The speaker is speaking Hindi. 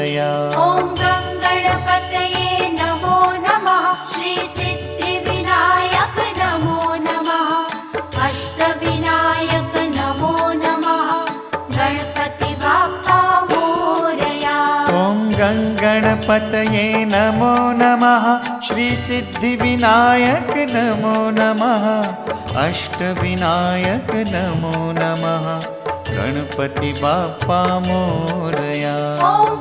मोरया। ॐ गणपतये नमो नमः। श्री सिद्धिविनायक नमो नमः। अष्टविनायक नमो नमः। गणपति बाप्पा मोरया। ॐ गणपतये नमो नमः। श्री सिद्धिविनायक नमो नमः। अष्टविनायक नमो नमः। गणपति बाप्पा मोरया। ॐ